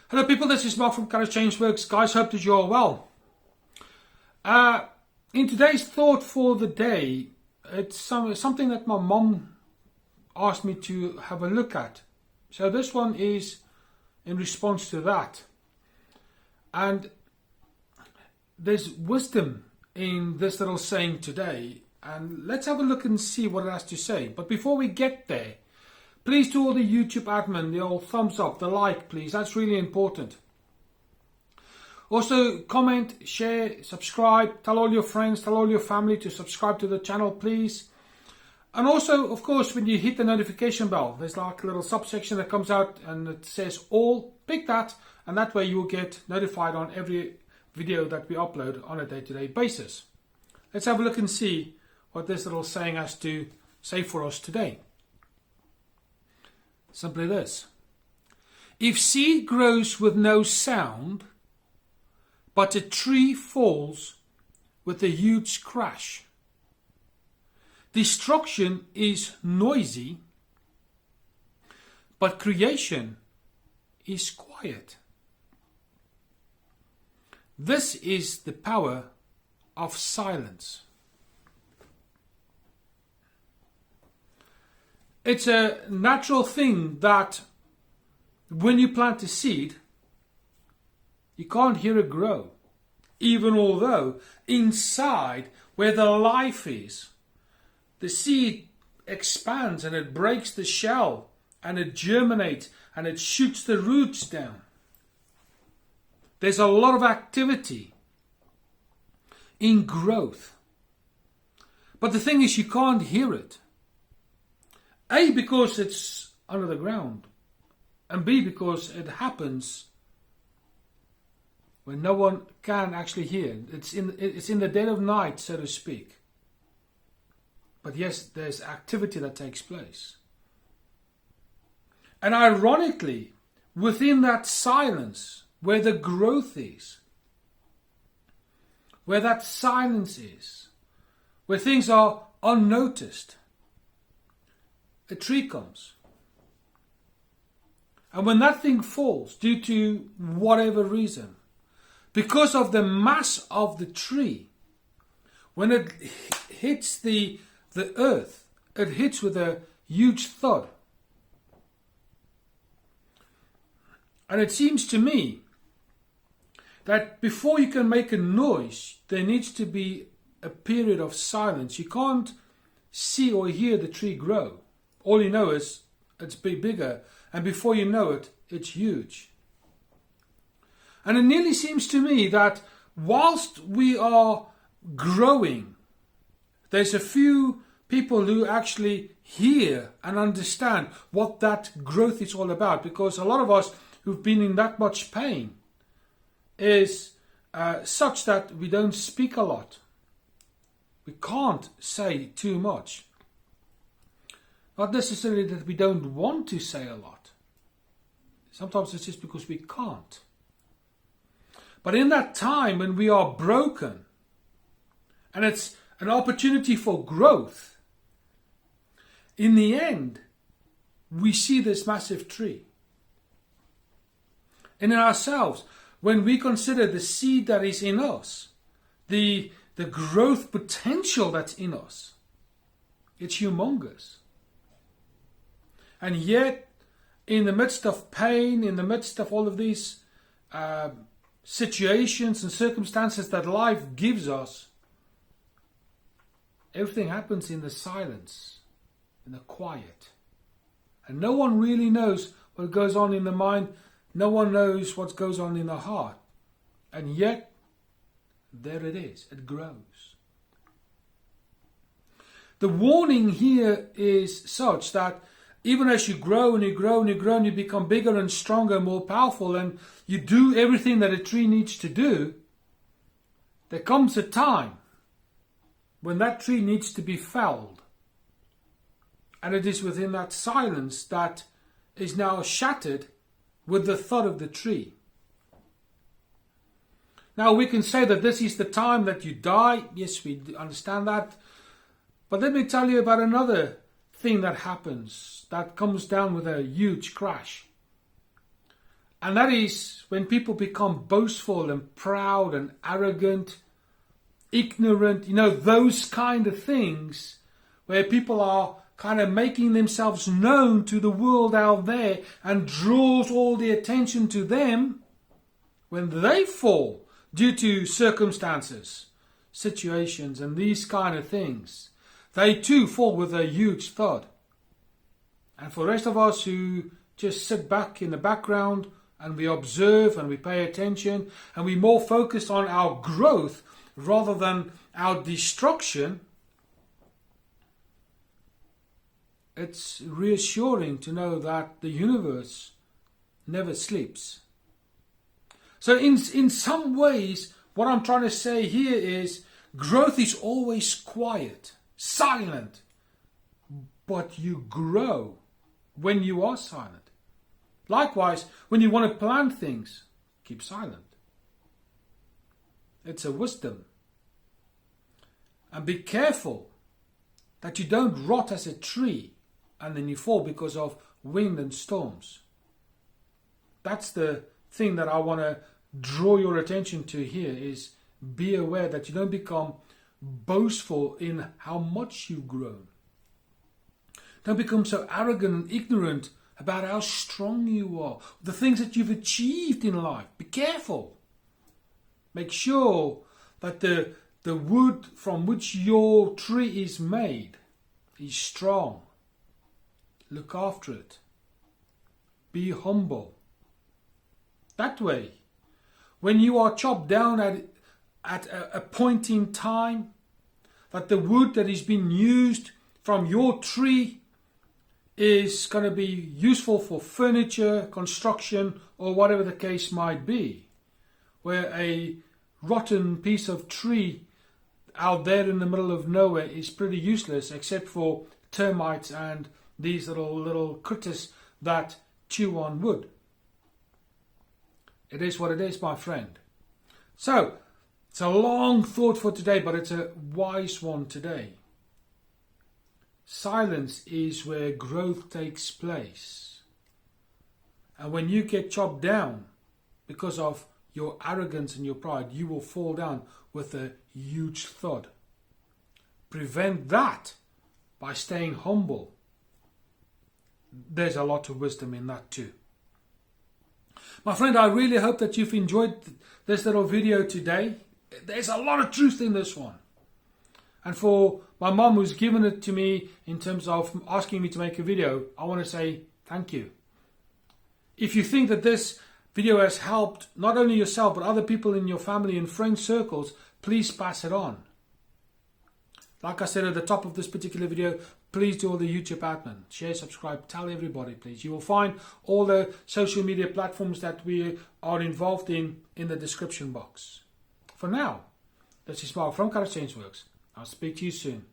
Hello people, this is Mark from Kharischangeworks. Guys, hope that you are well. In today's thought for the day, it's something that my mom asked me to have a look at. So this one is in response to that. And there's wisdom in this little saying today. And let's have a look and see what it has to say. But before we get there, please do all the YouTube admin, the old thumbs up, the like, please. That's really important. Also, comment, share, subscribe. Tell all your friends, tell all your family to subscribe to the channel, please. And also, of course, when you hit the notification bell, there's like a little subsection that comes out and it says all. Pick that, and that way you will get notified on every video that we upload on a day-to-day basis. Let's have a look and see what this little saying has to say for us today. Simply this: if seed grows with no sound, but a tree falls with a huge crash, destruction is noisy, but creation is quiet. This is the power of silence. It's a natural thing that when you plant a seed, you can't hear it grow. Even although inside where the life is, the seed expands and it breaks the shell and it germinates and it shoots the roots down. There's a lot of activity in growth. But the thing is, you can't hear it. A, because it's under the ground, and B, because it happens when no one can actually hear. It's in the dead of night, so to speak. But yes, there's activity that takes place. And ironically, within that silence, where the growth is, where that silence is, where things are unnoticed, a tree comes. And when that thing falls, due to whatever reason, because of the mass of the tree, when it hits the earth, it hits with a huge thud. And it seems to me that before you can make a noise, there needs to be a period of silence. You can't see or hear the tree grow. All you know is it's bigger, and before you know it, it's huge. And it nearly seems to me that whilst we are growing, there's a few people who actually hear and understand what that growth is all about, because a lot of us who've been in that much pain is such that we don't speak a lot. We can't say too much. Not necessarily that we don't want to say a lot. Sometimes it's just because we can't. But in that time when we are broken, and it's an opportunity for growth, in the end, we see this massive tree. And in ourselves, when we consider the seed that is in us, the growth potential that's in us, it's humongous. And yet, in the midst of pain, in the midst of all of these situations and circumstances that life gives us, everything happens in the silence, in the quiet. And no one really knows what goes on in the mind. No one knows what goes on in the heart. And yet, there it is. It grows. The warning here is such that even as you grow and you grow and you grow and you become bigger and stronger and more powerful and you do everything that a tree needs to do, there comes a time when that tree needs to be felled. And it is within that silence that is now shattered with the thud of the tree. Now we can say that this is the time that you die. Yes, we understand that. But let me tell you about another thing that happens, that comes down with a huge crash. And that is when people become boastful and proud and arrogant, ignorant, those kind of things where people are kind of making themselves known to the world out there and draws all the attention to them. When they fall due to circumstances, situations and these kind of things, they too fall with a huge thud. And for the rest of us who just sit back in the background and we observe and we pay attention and we're more focused on our growth rather than our destruction, it's reassuring to know that the universe never sleeps. So in some ways, what I'm trying to say here is growth is always quiet, silent, but you grow when you are silent. Likewise, when you want to plan things, keep silent. It's a wisdom. And be careful that you don't rot as a tree and then you fall because of wind and storms. That's the thing that I want to draw your attention to here, is be aware that you don't become boastful in how much you've grown. Don't become so arrogant and ignorant about how strong you are, the things that you've achieved in life. Be careful. Make sure that the wood from which your tree is made is strong. Look after it. Be humble. That way, when you are chopped down at a point in time, that the wood that is being used from your tree is going to be useful for furniture, construction, or whatever the case might be. Where a rotten piece of tree out there in the middle of nowhere is pretty useless except for termites and these little critters that chew on wood. It is what it is, my friend. So, it's a long thought for today, but it's a wise one today. Silence is where growth takes place. And when you get chopped down because of your arrogance and your pride, you will fall down with a huge thud. Prevent that by staying humble. There's a lot of wisdom in that too. My friend, I really hope that you've enjoyed this little video today. There's a lot of truth in this one. And for my mom who's given it to me in terms of asking me to make a video, I want to say thank you. If you think that this video has helped not only yourself but other people in your family and friend circles, please pass it on. Like I said at the top of this particular video, please do all the YouTube admin. Share, subscribe, tell everybody please. You will find all the social media platforms that we are involved in the description box. For now, this is Mark from Kharischangeworks. I'll speak to you soon.